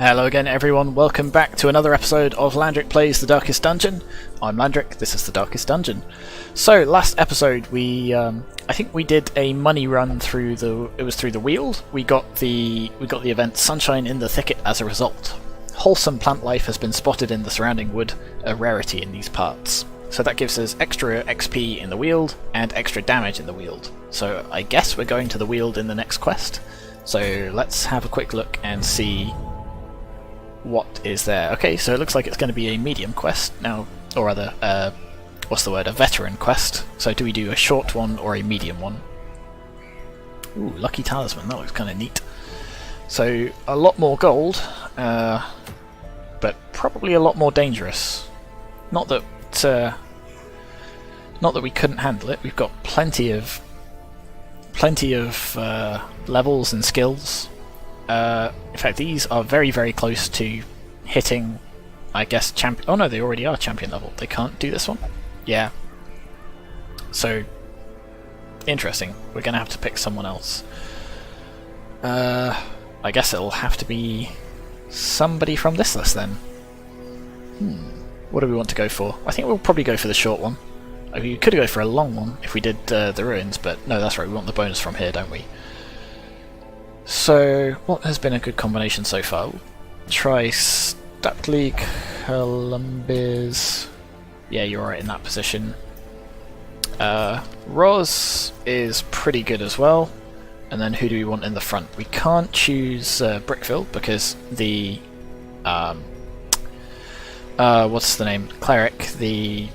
Hello again everyone, welcome back to another episode of Landric Plays The Darkest Dungeon. I'm Landric, this is The Darkest Dungeon. So, last episode we, I think we did a money run through the Weald. We got the event Sunshine in the Thicket as a result. Wholesome plant life has been spotted in the surrounding wood, a rarity in these parts. So that gives us extra XP in the Weald, and extra damage in the Weald. So I guess we're going to the Weald in the next quest. So let's have a quick look and see what is there. Okay, so it looks like it's going to be a medium quest now, or rather, what's the word, a veteran quest. So do we do a short one or a medium one? Ooh, lucky talisman, that looks kind of neat. So a lot more gold, but probably a lot more dangerous. Not that we couldn't handle it. We've got plenty of levels and skills. In fact, these are very, very close to hitting, I guess, champion. Oh no, they already are champion level. They can't do this one? Yeah. So, interesting. We're going to have to pick someone else. I guess it'll have to be somebody from this list then. What do we want to go for? I think we'll probably go for the short one. I mean, we could go for a long one if we did the ruins, but no, that's right, we want the bonus from here, don't we? So, what has been a good combination so far? We'll try Stuckley, Columbus. Yeah, you're right in that position. Roz is pretty good as well. And then who do we want in the front? We can't choose Brickville because the what's the name? Cleric, the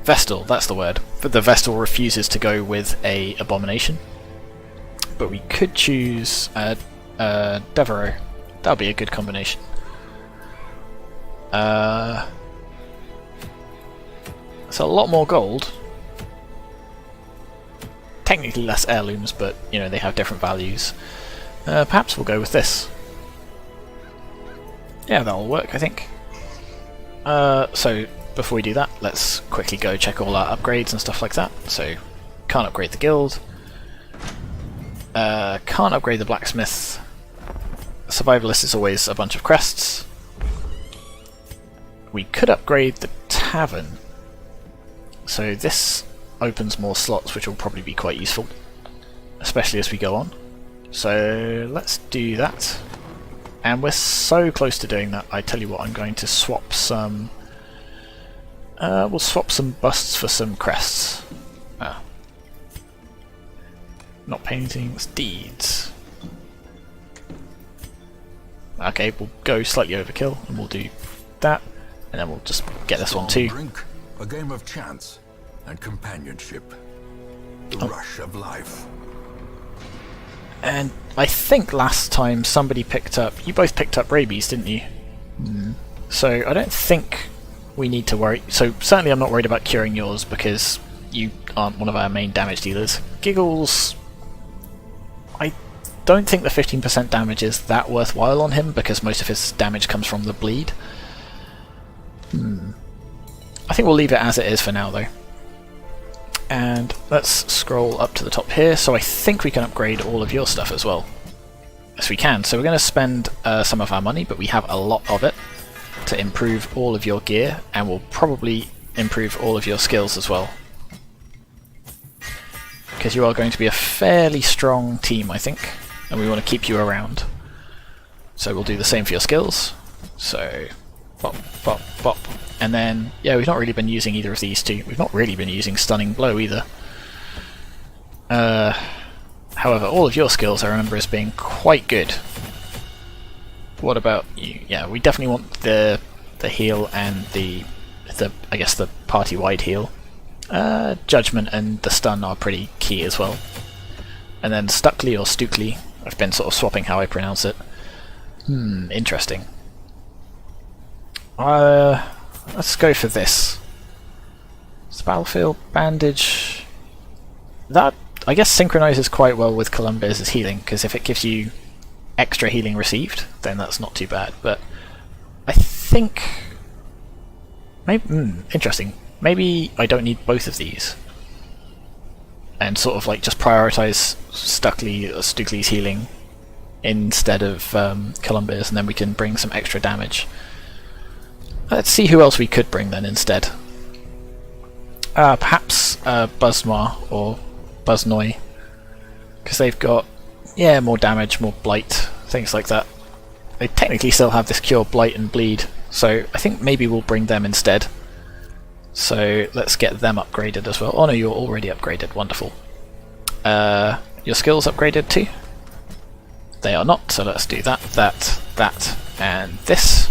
Vestal, that's the word. But the Vestal refuses to go with a Abomination. But we could choose Devereaux. That'll be a good combination. It's a lot more gold. Technically less heirlooms, but you know, they have different values. Perhaps we'll go with this. Yeah, that'll work, I think. So before we do that, let's quickly go check all our upgrades and stuff like that. So, can't upgrade the guild. Can't upgrade the blacksmith. Survivalist is always a bunch of crests. We could upgrade the tavern. So this opens more slots, which will probably be quite useful, especially as we go on. So let's do that. And we're so close to doing that, I tell you what, I'm going to swap some... we'll swap some busts for some crests. Not paintings, deeds. Okay, we'll go slightly overkill, and we'll do that, and then we'll just get this one too. Drink, a game of chance and companionship, the rush of life. And I think last time somebody picked up, you both picked up rabies, didn't you? So I don't think we need to worry. So certainly I'm not worried about curing yours because you aren't one of our main damage dealers. Giggles, I don't think the 15% damage is that worthwhile on him because most of his damage comes from the bleed. I think we'll leave it as it is for now though. And let's scroll up to the top here, so I think we can upgrade all of your stuff as well. Yes, we can. So we're going to spend some of our money, but we have a lot of it to improve all of your gear, and we'll probably improve all of your skills as well. Because you are going to be a fairly strong team, I think, and we want to keep you around. So we'll do the same for your skills. So, bop, bop, bop. And then, yeah, we've not really been using either of these two. We've not really been using Stunning Blow either. However, all of your skills I remember as being quite good. What about you? Yeah, we definitely want the heal and the I guess the party-wide heal. Judgment and the stun are pretty key as well. And then Stuckley or Stukely, I've been sort of swapping how I pronounce it. Interesting. Let's go for this. Battlefield Bandage. That, I guess, synchronizes quite well with Columbus's healing, because if it gives you extra healing received, then that's not too bad. But I think... maybe, interesting. Maybe I don't need both of these. And sort of like just prioritize Stuckley's healing instead of Columbia's, and then we can bring some extra damage. Let's see who else we could bring then instead. Perhaps Buzzmar or Buzznoi, because they've got, yeah, more damage, more blight, things like that. They technically still have this cure blight and bleed, so I think maybe we'll bring them instead. So let's get them upgraded as well. Oh no, you're already upgraded, wonderful. Your skills upgraded too? They are not, so let's do that, that, and this.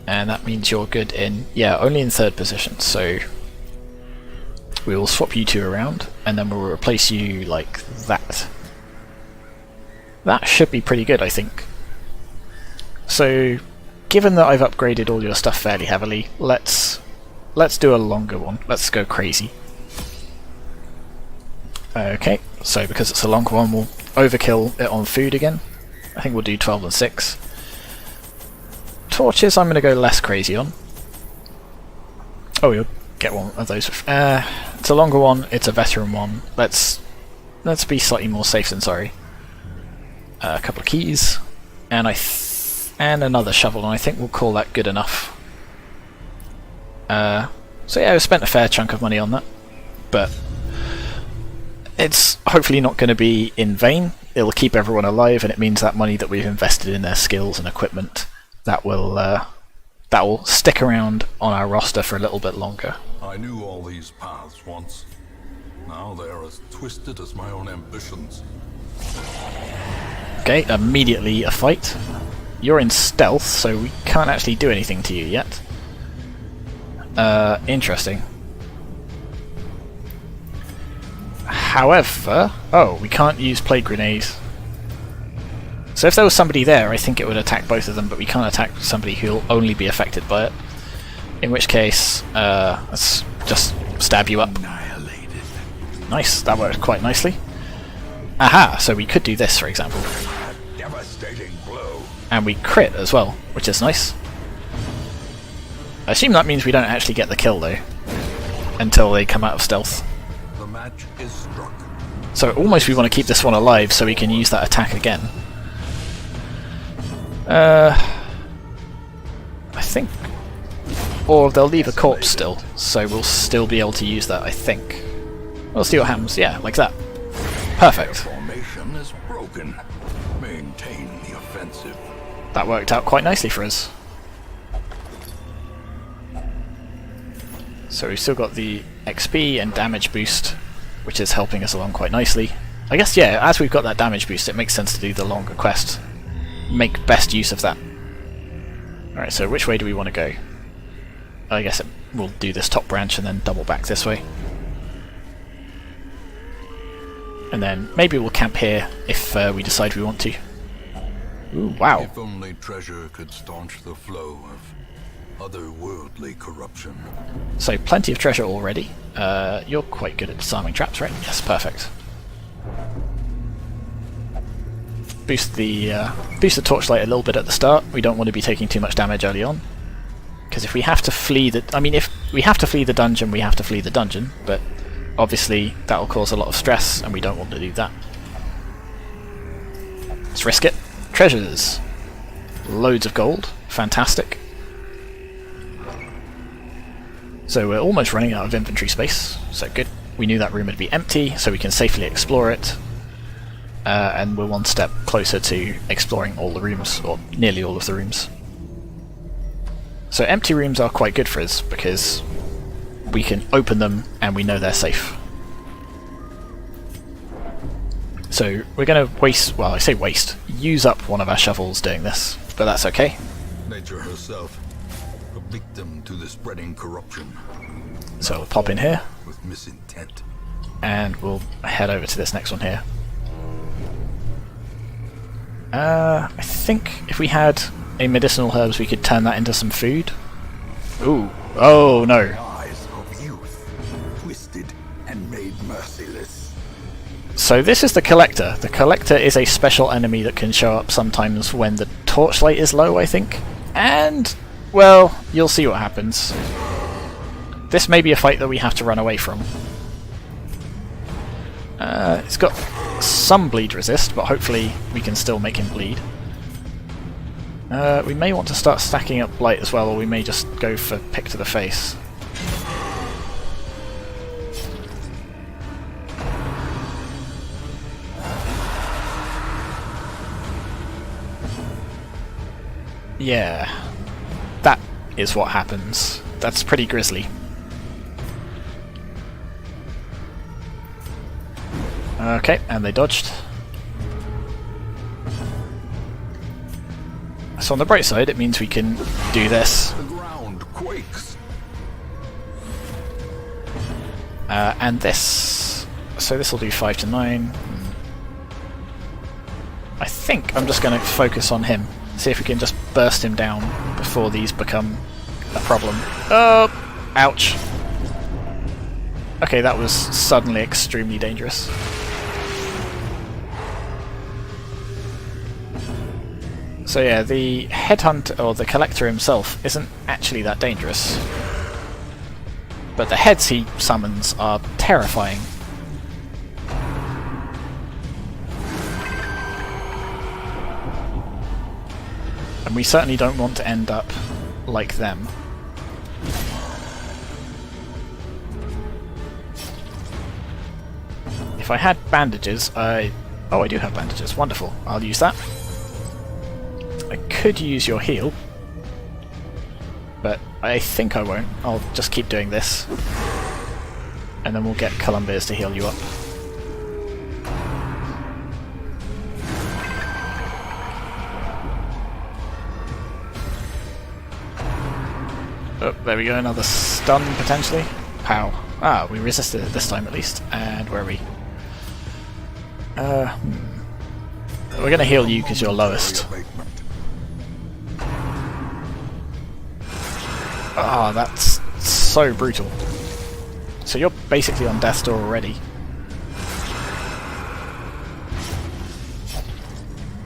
And that means you're good in, yeah, only in 3rd position, so we will swap you two around, and then we'll replace you like that. That should be pretty good, I think. So, given that I've upgraded all your stuff fairly heavily, let's do a longer one. Let's go crazy. Okay, so because it's a longer one, we'll overkill it on food again. I think we'll do 12 and 6. Torches I'm going to go less crazy on. Oh, you'll get one of those. It's a longer one, it's a veteran one. Let's be slightly more safe than sorry. A couple of keys, and and another shovel, and I think we'll call that good enough. So yeah, I've spent a fair chunk of money on that, but it's hopefully not going to be in vain. It'll keep everyone alive, and it means that money that we've invested in their skills and equipment, that will stick around on our roster for a little bit longer. I knew all these paths once. Now they are as twisted as my own ambitions. Okay, immediately a fight. You're in stealth, so we can't actually do anything to you yet. Interesting. However, oh, we can't use plague grenades. So if there was somebody there, I think it would attack both of them, but we can't attack somebody who'll only be affected by it. In which case, let's just stab you up. Annihilated. Nice, that worked quite nicely. Aha, so we could do this, for example. A devastating blow. And we crit as well, which is nice. I assume that means we don't actually get the kill though, until they come out of stealth. The match is struck. So almost we want to keep this one alive so we can use that attack again. I think... Or they'll leave a corpse still, so we'll still be able to use that, I think. We'll see what happens, yeah, like that. Perfect. Formation is broken. Maintain the offensive. That worked out quite nicely for us. So we've still got the XP and damage boost, which is helping us along quite nicely. I guess, yeah, as we've got that damage boost, it makes sense to do the longer quest. Make best use of that. Alright, so which way do we want to go? I guess we'll do this top branch and then double back this way. And then maybe we'll camp here if we decide we want to. Ooh, wow. If only treasure could staunch the flow of otherworldly corruption. So plenty of treasure already. You're quite good at disarming traps, right? Yes, perfect. Boost the torchlight a little bit at the start. We don't want to be taking too much damage early on, because if we have to flee the, I mean, if we have to flee the dungeon, we have to flee the dungeon. But obviously that will cause a lot of stress, and we don't want to do that. Let's risk it. Treasures, loads of gold, fantastic. So we're almost running out of inventory space, so good. We knew that room would be empty, so we can safely explore it. And we're one step closer to exploring all the rooms, or nearly all of the rooms. So empty rooms are quite good for us, because we can open them and we know they're safe. So we're going to waste, well I say waste, use up one of our shovels doing this, but that's okay. Nature herself, a victim to the spreading corruption. So we'll pop in here, with misintent. and we'll head over to this next one here. I think if we had a medicinal herbs, we could turn that into some food. Ooh. Oh no. Eyes of youth, twisted and made merciless. So this is the Collector. The Collector is a special enemy that can show up sometimes when the torchlight is low, I think. And, well, you'll see what happens. This may be a fight that we have to run away from. It's got some bleed resist, but hopefully we can still make him bleed. We may want to start stacking up blight as well, or we may just go for pick to the face. Yeah, that is what happens. That's pretty grisly. Okay, and they dodged. So on the bright side, it means we can do this. The ground quakes. And this. So this will do 5 to 9. I think I'm just going to focus on him. See if we can just burst him down before these become a problem. Oh! Ouch. Okay, that was suddenly extremely dangerous. So yeah, the headhunter, or the collector himself, isn't actually that dangerous. But the heads he summons are terrifying. And we certainly don't want to end up like them. If I had bandages, Oh, I do have bandages. Wonderful. I'll use that. I could use your heal, but I think I won't. I'll just keep doing this. And then we'll get Columbus to heal you up. Oh, there we go, another stun potentially. Pow. Ah, we resisted it this time at least. And where are we? We're gonna heal you because you're lowest. Ah, that's so brutal. So you're basically on death's door already.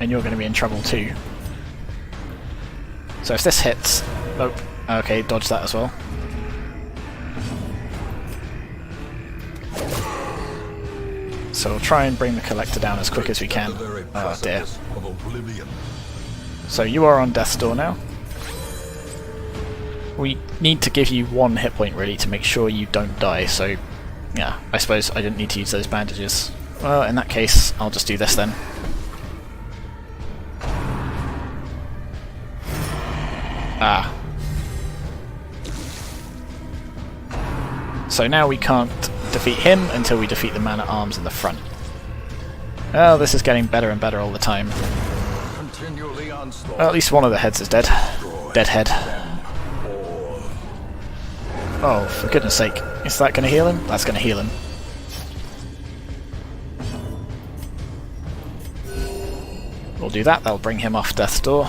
And you're going to be in trouble too. So if this hits... Nope. Okay, dodge that as well. So we'll try and bring the collector down as quick as we can. Oh dear. So you are on death's door now. We need to give you 1 hit point really to make sure you don't die, so yeah, I suppose I didn't need to use those bandages. Well, in that case, I'll just do this then. Ah. So now we can't defeat him until we defeat the man-at-arms in the front. Well, this is getting better and better all the time. Well, at least one of the heads is dead. Dead head. Oh, for goodness sake. Is that going to heal him? That's going to heal him. We'll do that, that'll bring him off death's door.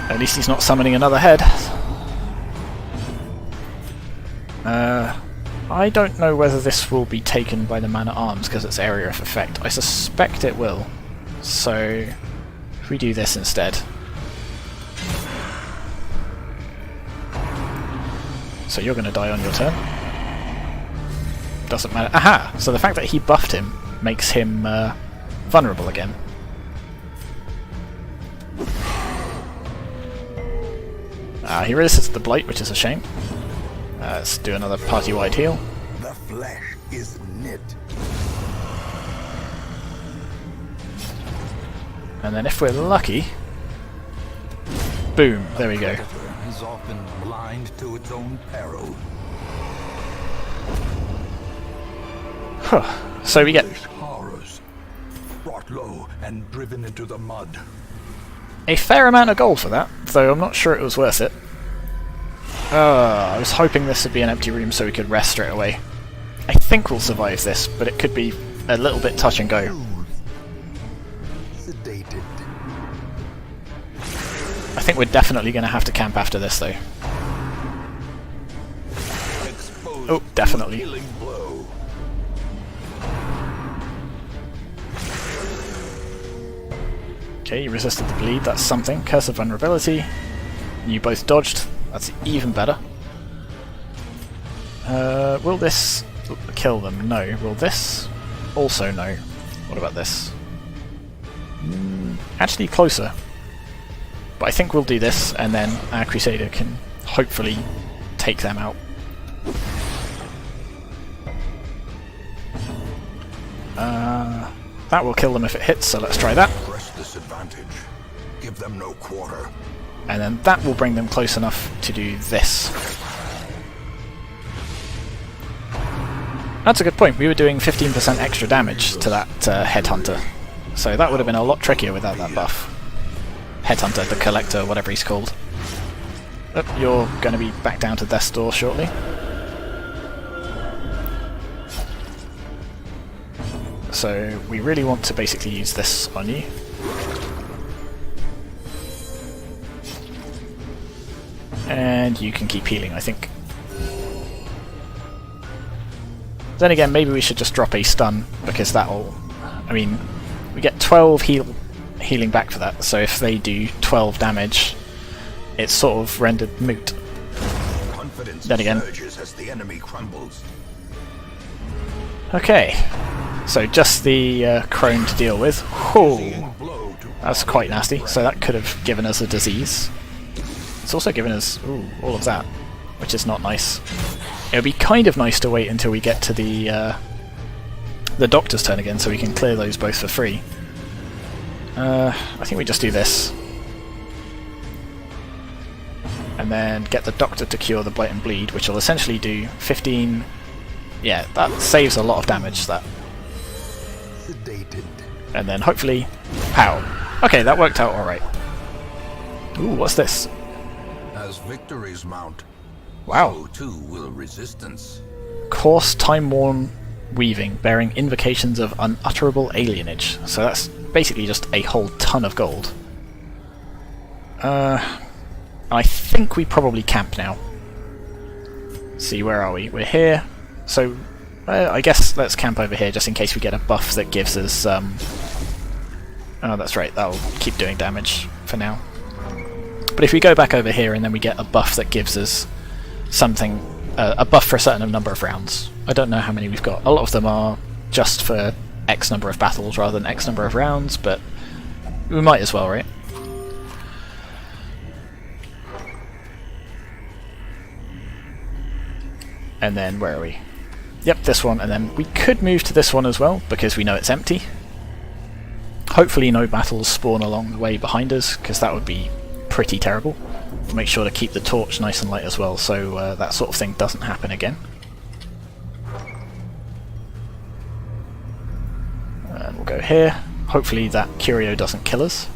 At least he's not summoning another head. I don't know whether this will be taken by the man-at-arms because it's area of effect. I suspect it will. So, if we do this instead. So you're going to die on your turn. Doesn't matter. Aha! So the fact that he buffed him makes him vulnerable again. He resisted the blight, which is a shame. Let's do another party-wide heal. The flesh is knit. And then if we're lucky... Boom, there we go. Is often blind to its own peril. So we get Horrors, brought low and driven into the mud. a fair amount of gold for that, though I'm not sure it was worth it. I was hoping this would be an empty room so we could rest straight away. I think we'll survive this, but it could be a little bit touch and go. Sedated. I think we're definitely going to have to camp after this, though. Oh, definitely. Okay, you resisted the bleed, that's something. Curse of vulnerability. You both dodged, that's even better. Will this kill them? No. Will this? Also no. What about this? Actually closer. But I think we'll do this, and then our Crusader can hopefully take them out. That will kill them if it hits, so let's try that. Press this advantage. Give them no quarter. And then that will bring them close enough to do this. That's a good point. We were doing 15% extra damage to that Headhunter. So that would have been a lot trickier without that buff. Headhunter, the Collector, whatever he's called. Oh, you're going to be back down to death's door shortly. So we really want to basically use this on you. And you can keep healing, I think. Then again, maybe we should just drop a stun, because that'll... I mean, we get 12 healing back for that, so if they do 12 damage, it's sort of rendered moot. Confidence Then again... surges as the enemy crumbles. Okay, so just the crone to deal with. Whew, that's quite nasty, so that could have given us a disease. It's also given us all of that, which is not nice. It would be kind of nice to wait until we get to the Doctor's turn again, so we can clear those both for free. I think we just do this. And then get the Doctor to cure the Blight and Bleed, which will essentially do 15... Yeah, that saves a lot of damage, that. Sedated. And then hopefully... Pow! Okay, that worked out alright. Ooh, what's this? As victories mount, Wow. so too will resistance. Coarse, time-worn weaving, bearing invocations of unutterable alienage. So that's basically just a whole ton of gold. I think we probably camp now. See, where are we? We're here. So, I guess let's camp over here just in case we get a buff that gives us... Oh, that's right, that'll keep doing damage for now. But if we go back over here and then we get a buff that gives us something... a buff for a certain number of rounds. I don't know how many we've got. A lot of them are just for X number of battles rather than X number of rounds, but we might as well, right? And then, where are we? Yep, this one, and then we could move to this one as well, because we know it's empty. Hopefully no battles spawn along the way behind us, because that would be pretty terrible. We'll make sure to keep the torch nice and light as well, so that sort of thing doesn't happen again. And we'll go here. Hopefully that curio doesn't kill us.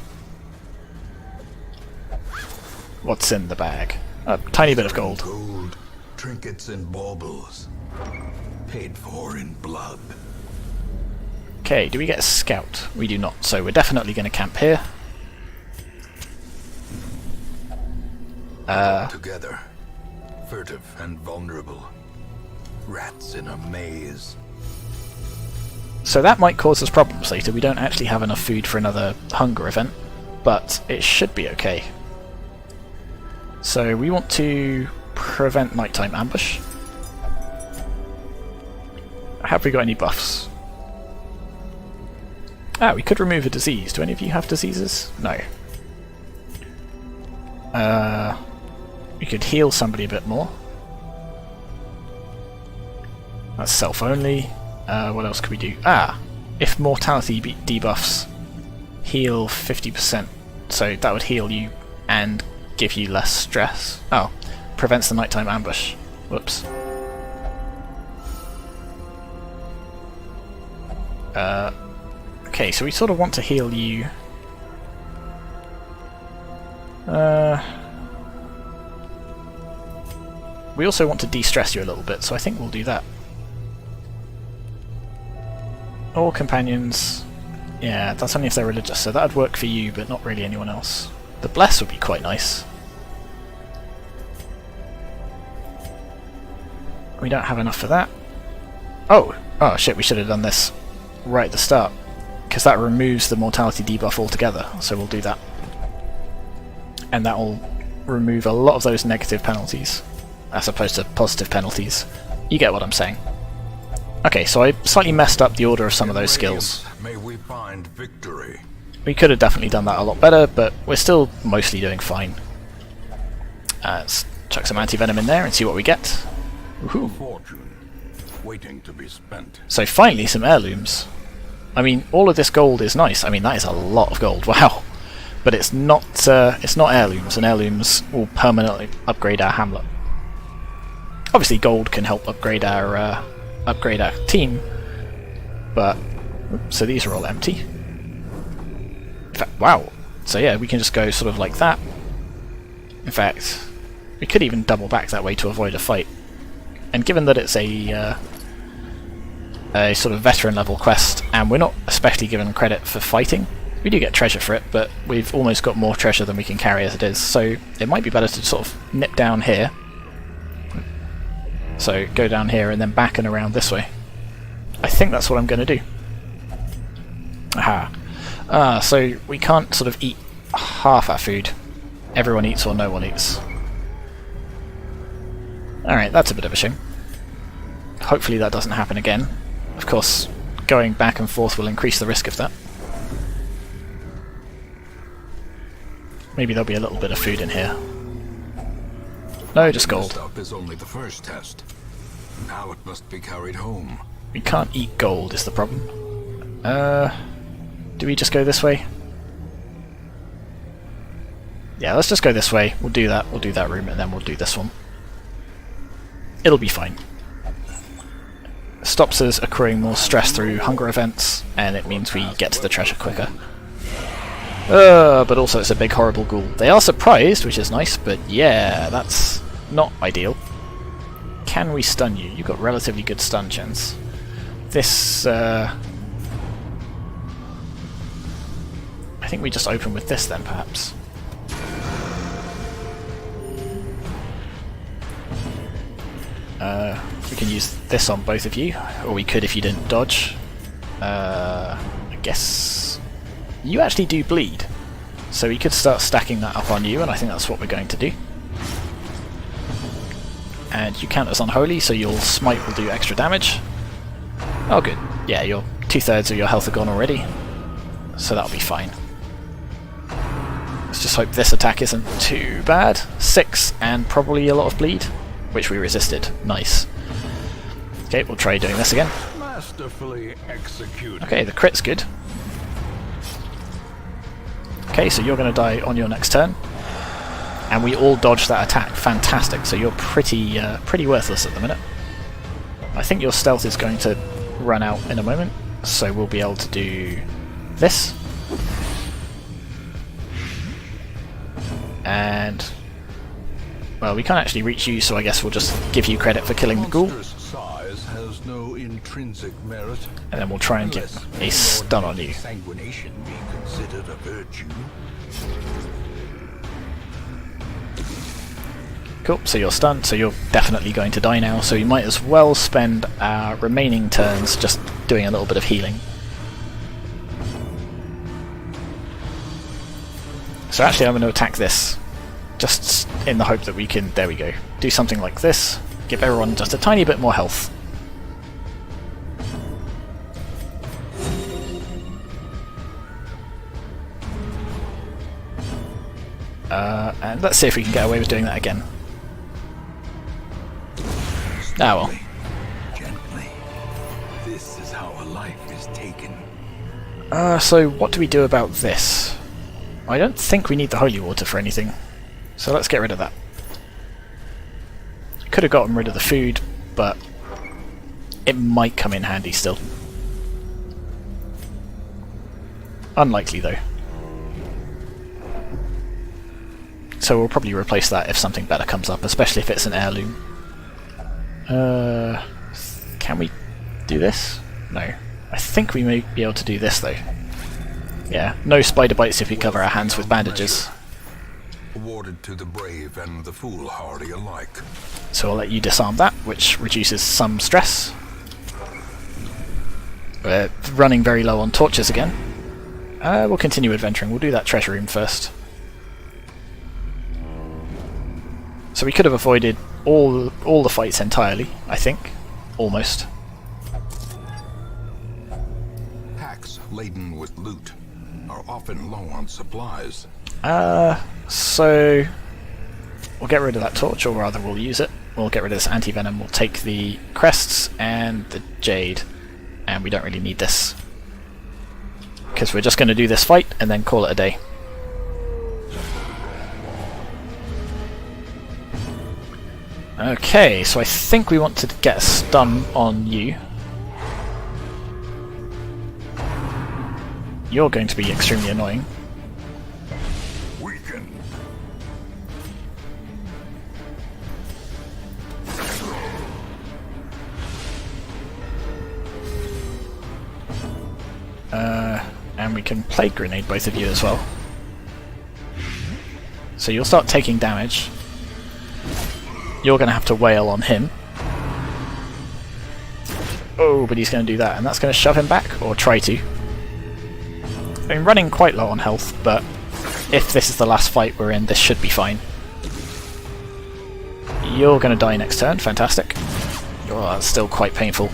What's in the bag? A tiny bit of gold. Gold, trinkets and baubles, paid for in blood. Okay, do we get a scout? We do not, so we're definitely going to camp here. Together, furtive and vulnerable, rats in a maze. So that might cause us problems later. We don't actually have enough food for another hunger event, but it should be okay. So we want to prevent nighttime ambush. Have we got any buffs? Ah, we could remove a disease. Do any of you have diseases? No. We could heal somebody a bit more. That's self-only. What else could we do? Ah! If mortality debuffs heal 50%, so that would heal you and give you less stress. Oh, prevents the nighttime ambush. Whoops. Okay, so we sort of want to heal you. We also want to de-stress you a little bit, so I think we'll do that. All companions. Yeah, that's only if they're religious, so that'd work for you, but not really anyone else. The bless would be quite nice. We don't have enough for that. Oh shit, we should have done this right at the start, because that removes the mortality debuff altogether, so we'll do that. And that will remove a lot of those negative penalties, as opposed to positive penalties. You get what I'm saying. Okay, so I slightly messed up the order of some of those skills. May we find victory. We could have definitely done that a lot better, but we're still mostly doing fine. Let's chuck some anti-venom in there and see what we get. Woohoo. Fortune waiting to be spent. So finally some heirlooms. I mean, all of this gold is nice. I mean, that is a lot of gold, wow. But it's not heirlooms, and heirlooms will permanently upgrade our hamlet. Obviously gold can help upgrade our team, but so these are all empty. In fact, wow. So yeah, we can just go sort of like that. In fact, we could even double back that way to avoid a fight. And given that it's a sort of veteran level quest, and we're not especially given credit for fighting, we do get treasure for it, but we've almost got more treasure than we can carry as it is, so it might be better to sort of nip down here. So go down here and then back and around this way. I think that's what I'm going to do. Aha. So we can't sort of eat half our food. Everyone eats or no one eats. Alright, that's a bit of a shame. Hopefully that doesn't happen again. Of course, going back and forth will increase the risk of that. Maybe there'll be a little bit of food in here. No, just gold. This stuff is only the first test. Now it must be carried home. We can't eat gold is the problem. Do we just go this way? Yeah, let's just go this way. We'll do that room, and then we'll do this one. It'll be fine. Stops us accruing more stress through hunger events, and it means we get to the treasure quicker. But also it's a big horrible ghoul. They are surprised, which is nice, but yeah, that's not ideal. Can we stun you? You've got relatively good stun chance. This, I think we just open with this then, perhaps. We can use this on both of you, or we could if you didn't dodge. I guess you actually do bleed, so we could start stacking that up on you, and I think that's what we're going to do. And you count as unholy, so your smite will do extra damage. Oh good, yeah, your 2/3 of your health are gone already, so that'll be fine. Let's just hope this attack isn't too bad. 6 and probably a lot of bleed, which we resisted. Nice. Okay, we'll try doing this again. Masterfully executed. Okay, the crit's good. Okay, so you're going to die on your next turn. And we all dodged that attack. Fantastic. So you're pretty worthless at the minute. I think your stealth is going to run out in a moment, so we'll be able to do this. And well, we can't actually reach you, so I guess we'll just give you credit for killing the ghoul. Size has no intrinsic merit. And then we'll try and get a stun on you. Sanguination be considered a virtue. Cool, so you're stunned, so you're definitely going to die now, so we might as well spend our remaining turns just doing a little bit of healing. So actually I'm going to attack this, just in the hope that we can, there we go, do something like this, give everyone just a tiny bit more health. And let's see if we can get away with doing that again. Ah well. Gently. This is how a life is taken. So what do we do about this? I don't think we need the holy water for anything, so let's get rid of that. Could have gotten rid of the food, but it might come in handy still. Unlikely though. So we'll probably replace that if something better comes up, especially if it's an heirloom. Can we do this? No. I think we may be able to do this though. Yeah, no spider bites if we cover our hands with bandages. Awarded to the brave and the foolhardy alike. So I'll let you disarm that, which reduces some stress. We're running very low on torches again. We'll continue adventuring. We'll do that treasure room first. So we could have avoided all the fights entirely, I think, almost. Packs laden with loot are often low on supplies. So we'll get rid of that torch, or rather we'll use it. We'll get rid of this anti-venom, we'll take the crests and the jade, and we don't really need this. Because we're just going to do this fight and then call it a day. Okay, so I think we want to get a stun on you. You're going to be extremely annoying. Weaken. And we can plague grenade both of you as well. So you'll start taking damage. You're going to have to wail on him. Oh, but he's going to do that, and that's going to shove him back, or try to. I'm running quite low on health, but if this is the last fight we're in, this should be fine. You're going to die next turn, fantastic. Oh, that's still quite painful.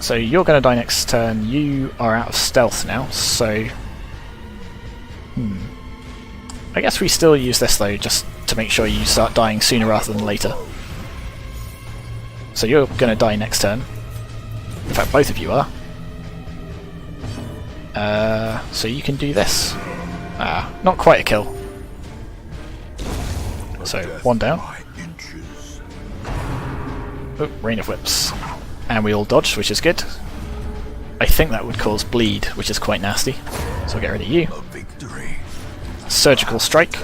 So you're going to die next turn, you are out of stealth now, so... I guess we still use this though, just to make sure you start dying sooner rather than later. So you're going to die next turn. In fact, both of you are. So you can do this. Not quite a kill. So, one down. Oh, Rain of Whips. And we all dodged, which is good. I think that would cause bleed, which is quite nasty. So we'll get rid of you. Surgical Strike.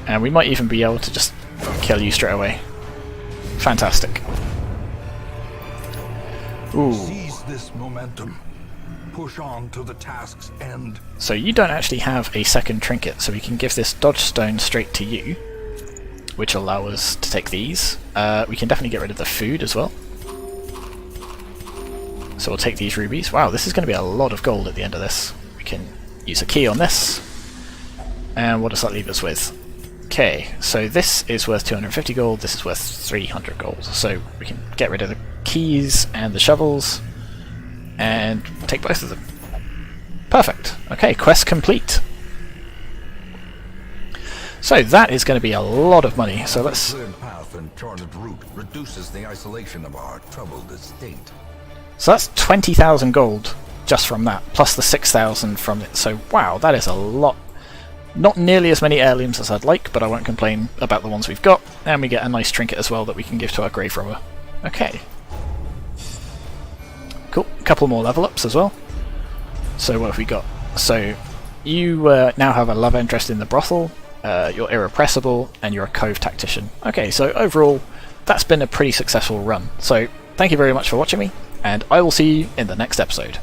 And we might even be able to just kill you straight away. Fantastic. Ooh. Seize this momentum. Push on to the task's end. So you don't actually have a second trinket, so we can give this dodge stone straight to you, which will allow us to take these. We can definitely get rid of the food as well. So we'll take these rubies. Wow, this is going to be a lot of gold at the end of this. We can use a key on this. And what does that leave us with? Okay, so this is worth 250 gold, this is worth 300 gold. So we can get rid of the keys and the shovels, and take both of them. Perfect. Okay, quest complete. So that is going to be a lot of money. So let's... Cleared path and charted route reduces the isolation of our troubled estate. So that's 20,000 gold just from that, plus the 6,000 from it. So wow, that is a lot. Not nearly as many heirlooms as I'd like, but I won't complain about the ones we've got. And we get a nice trinket as well that we can give to our grave robber. Okay. Cool. A couple more level ups as well. So what have we got? So you now have a love interest in the brothel, you're irrepressible, and you're a cove tactician. Okay, so overall, that's been a pretty successful run. So thank you very much for watching me, and I will see you in the next episode.